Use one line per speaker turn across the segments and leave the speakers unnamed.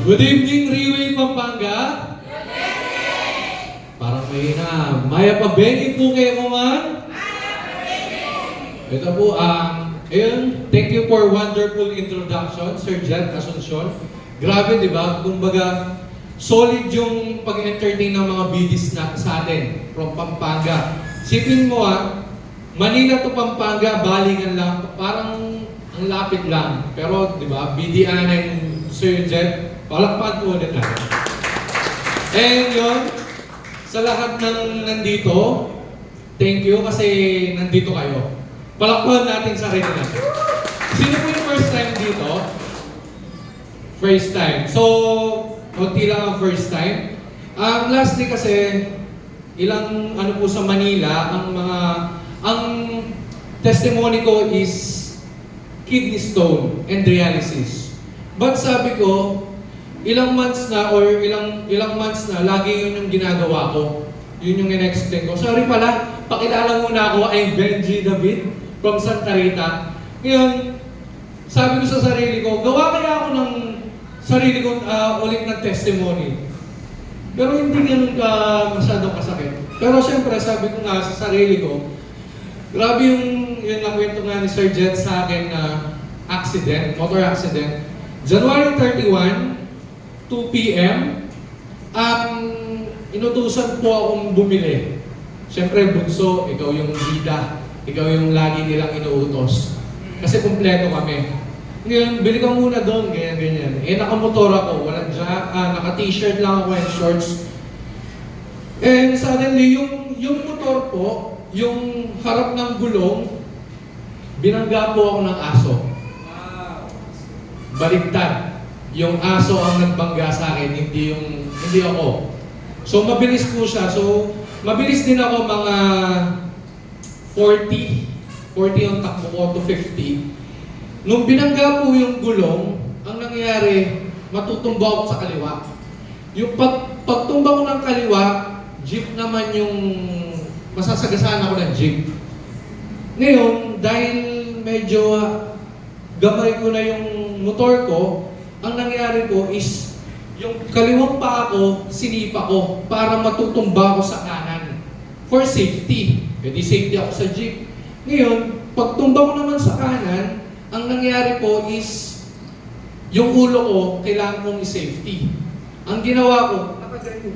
Good evening, Riway, Pampanga. Parang may na. Maya pa Benny po kayo man. Ito po ayun, thank you for wonderful introduction, Sir Jet Asuncion. Grabe, di ba? Kumbaga, solid yung pag-entertain ng mga bidis na sa atin from Pampanga. Sipin mo Manila to Pampanga, balingan lang. Parang ang lapit lang. Pero, di ba, BDN and Sir Jet, palakpan po ulit natin. And yun, sa lahat ng nandito, thank you kasi nandito kayo. Palakpan natin sarili natin. Sino po yung first time dito? First time. So, konti lang ang first time. Lastly kasi, ilang ano po sa Manila, ang testimony ko is kidney stone and dialysis. But sabi ko, ilang months na lagi yun yung ginagawa ko. Yun yung in-explain ko. Sorry pala, pakilala muna ako, I'm Benji David from Santa Rita. Ngayon, sabi ko sa sarili ko, gawa kaya ako ng sarili ko ulit ng testimony. Pero hindi ganun ka masyadong kasakit. Pero siyempre, sabi ko nga sa sarili ko, grabe yung nakwento nga ni Sir Jet sa akin na motor accident. January 31, 2 p.m., inutusan po akong bumili. Siyempre, bunso, ikaw yung bida. Ikaw yung lagi nilang inuutos. Kasi kumpleto kami. Ngayon, bili ka muna doon, ganyan. Nakamotor ako, walang naka-t-shirt lang ako and shorts. And suddenly, yung motor po, yung harap ng gulong, binangga po ako ng aso. Baligtad. Yung aso ang nagbangga sa akin, hindi ako. So, mabilis po siya. So, mabilis din ako mga 40 ang takbo ko to 50. Nung binangga po yung gulong, ang nangyari, matutumba ako sa kaliwa. Yung pagtumba ko ng kaliwa, jeep naman yung masasagasaan ako ng jeep. Ngayon, dahil medyo gamay ko na yung motor ko, ang nangyari po is yung kaliwang paa ko, sinipa ko para matutumba ako sa kanan for safety. Pwede safety ako sa jeep. Ngayon, pagtumba ko naman sa kanan, ang nangyari po is yung ulo ko, kailangan kong i-safety. Ang ginawa ko,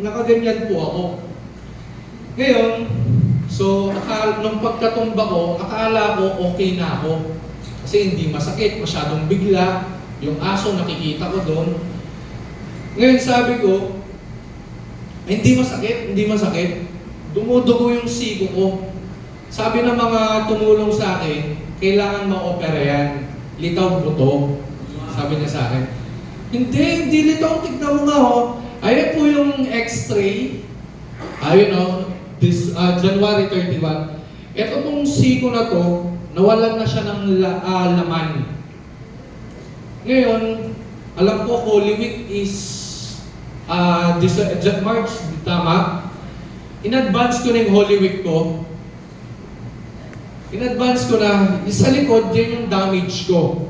nakaganyan po ako. Ngayon, so nung pagkatumba ko, akala ko okay na ako. Kasi hindi masakit, masyadong bigla. Yung aso nakikita ko doon. Ngayon sabi ko, hindi masakit. Dumudugo yung siko ko. Sabi ng mga tumulong sa akin, kailangan ma-opera yan. Litaw buto. Sabi niya sa akin. Hindi litaw. Tignan mo nga Ayan po yung x-ray. Ayun this January 31. Ito pong siko na to, nawalan na siya ng laman. Ngayon, alam ko Holy Week is March, tama? In-advance ko na yung Holy Week ko. In-advance ko na, sa likod, yan yung damage ko.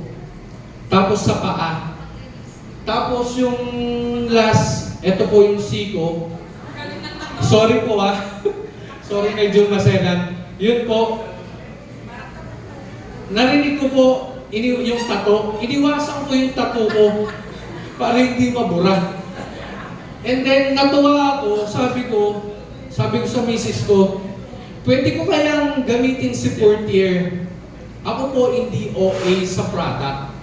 Tapos sa paa. Tapos yung last, ito po yung siko. Sorry po Sorry medyo maselan. Yun po. Narinig ko po yung tato. Iniwasan ko yung tato ko para hindi mabura. And then natuwa ako, sabi ko sa misis ko, pwede ko kayang gamitin si Portier. Ako po hindi OA sa product.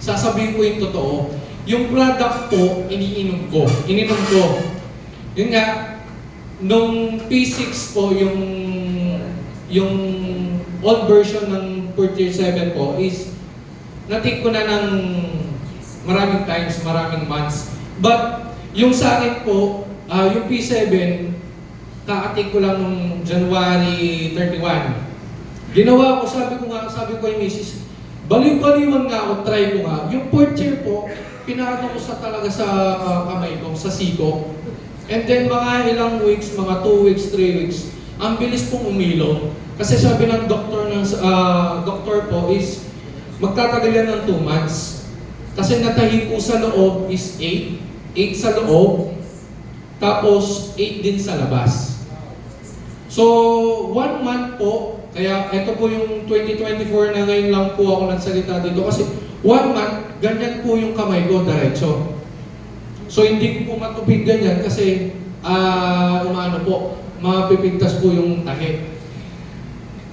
Sasabihin ko yung totoo. Yung product po, ininom ko. Yun nga, nung P6 po, yung old version ng Portier 7 po is na-take ko na ng maraming times, maraming months. But yung sa akin po, yung P7, kakatik ko lang nung January 31. Ginawa ko, sabi ko yung misis, baliw-baliwan nga ako, try ko nga. Yung Portier po, pinakita ko talaga sa kamay ko, sa siko. And then mga ilang weeks, mga 2 weeks, 3 weeks, ang bilis pong umilo. Kasi sabi ng doktor po is, magtatagal yan ng 2 months. Kasi natahi po sa loob is 8. 8 sa loob, tapos 8 din sa labas. So, 1 month po, kaya ito po yung 2024 na ngayon lang po ako nagsalita dito kasi 1 month, ganyan po yung kamay ko, diretso. So, hindi ko po matupid ganyan kasi umano po, mapipigtas po yung tahi.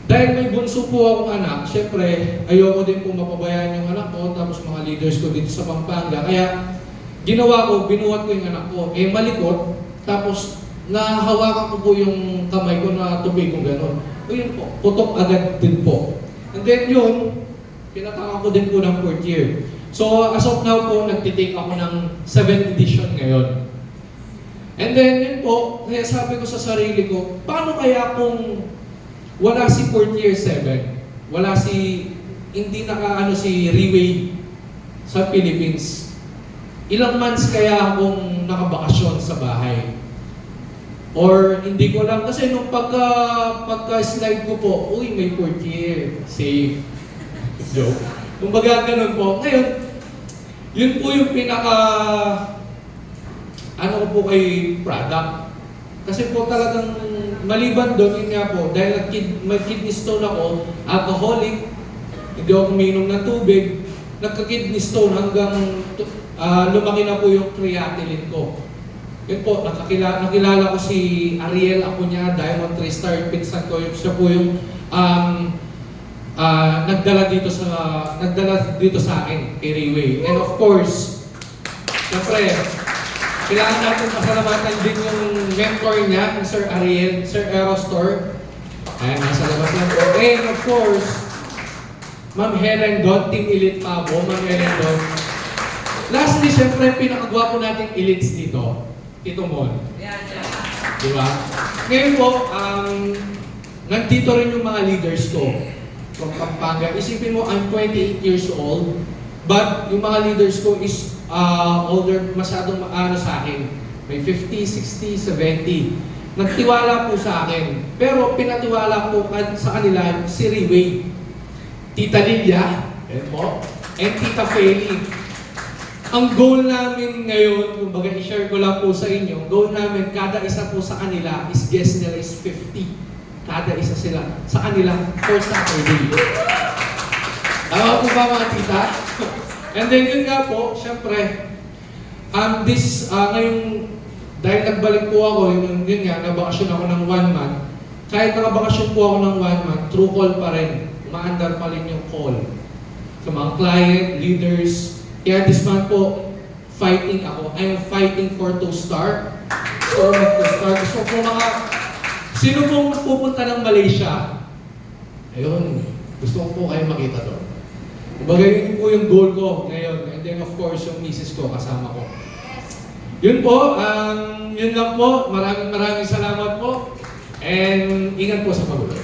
Dahil may bunso po akong anak, syempre, ayoko din po mapabayaan yung anak ko, tapos mga leaders ko dito sa Pampanga. Kaya, ginawa ko, binuhat ko yung anak ko. Malikot, tapos nahawakan ko po yung kamay ko na tubig ko gano'n. O yun po, putok agad din po. And then yun, pinataka ko din po ng 4th year. So, as of now po, nagtitake ako ng 7th edition ngayon. And then yun po, kaya sabi ko sa sarili ko, paano kaya kung wala si 4th year 7, wala si, hindi nakaano si Riway sa Philippines, ilang months kaya akong nakabakasyon sa bahay? Or hindi ko lang, kasi nung pagka-slide ko po, uy, may 4th year, safe. Joke. Kumbaga ganun po. Ngayon, yun po yung ano ko po kay product. Kasi po talagang maliban doon, yun nga po, dahil may kidney stone ako, alcoholic, hindi ako uminom ng tubig, nagka-kidney stone hanggang lumaki na po yung creatinine ko. Yun po, nakilala ko si Ariel Acuña, Diamond 3-star, pinsan ko, siya po yung nagdala dito sa akin, kay Riway. And of course, siyempre, kailangan natin pasalamatan din yung mentor niya, yung Sir Ariel, Sir Erostor. Ayan, nasa labas lang po. And of course, Ma'am Helen Don, Team Elite Pabo, Ma'am Helen Don. Lastly, siyempre, pinakagwapo nating elites dito. Ito mo. Diba? Ngayon po, nandito rin yung mga leaders ko from Pampanga. Isipin mo, I'm 28 years old, but yung mga leaders ko is older, masyadong maano sa akin. May 50, 60, 70. Nagtiwala po sa akin. Pero pinatiwala po sa kanila si Riway, Tita Lilia, and Tita Feli. Ang goal namin ngayon, kumbaga i-share ko lang po sa inyo, goal namin, kada isa po sa kanila is guest nila is 50. Kada isa sila sa kanila for Saturday. Tama po ba mga tita? And then yun nga po, syempre, ngayong, dahil nagbalik po ako, yun nga, nabakasyon ako ng 1 month. Kahit nakabakasyon po ako ng 1 month, true call pa rin. Umaandar pa rin yung call. Sa mga client, leaders. Kaya this month po, fighting ako. I am fighting for 2-star. So, mag-2-star. Gusto ko sino pong pupunta ng Malaysia? Ayun, gusto ko po kayo makita doon. Kumbaga yun po yung goal ko ngayon. And then of course, yung misis ko kasama ko. Yun po, yun lang po. Maraming salamat po. And ingat po sa pag-uwi.